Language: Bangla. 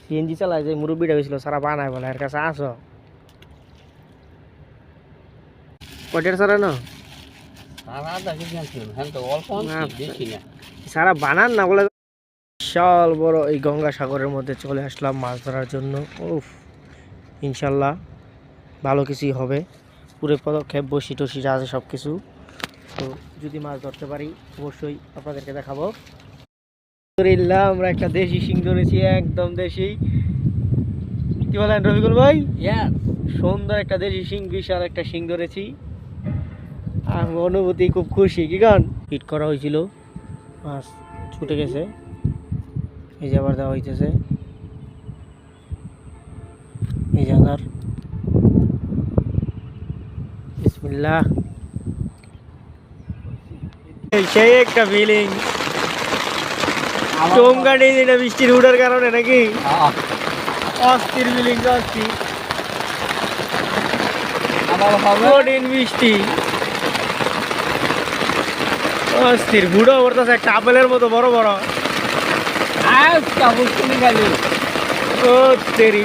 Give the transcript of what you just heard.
সিএনজি চালায় যে মুরব্বিটা হয়েছিল সারা বানায় বলে এর কাছে আসো কটের সারা না সারা বানান না বলে বিশাল বড় এই গঙ্গাসাগরের মধ্যে চলে আসলাম মাছ ধরার জন্য। উফ, ইনশাল্লাহ ভালো কিছুই হবে। পুরো পদক্ষেপ বসি টসি যা আছে সব কিছু। তো যদি মাছ ধরতে পারি অবশ্যই আপনাদেরকে দেখাবো। আমরা একটা দেশি শিং ধরেছি, একদম দেশি। কি বলেন রফিকুল ভাই? সুন্দর একটা দেশি শিং, বিশাল একটা শিং ধরেছি। অনুভূতি খুব খুশি। কি গান হিট করা হয়েছিল, মাছ ছুটে গেছে, এই যে আবার দেওয়া হইতেছে। এই যে আদার বিসমিল্লাহ। সেই একটা ফিলিং চমকানি যেটা বৃষ্টির উঠার কারণে নাকি অস্থির ফিলিং, অস্থির কঠিন বৃষ্টি, অস্থির বুড়ো পড়তেছে একটা আপেলের মতো বড় বড়। ও তেরি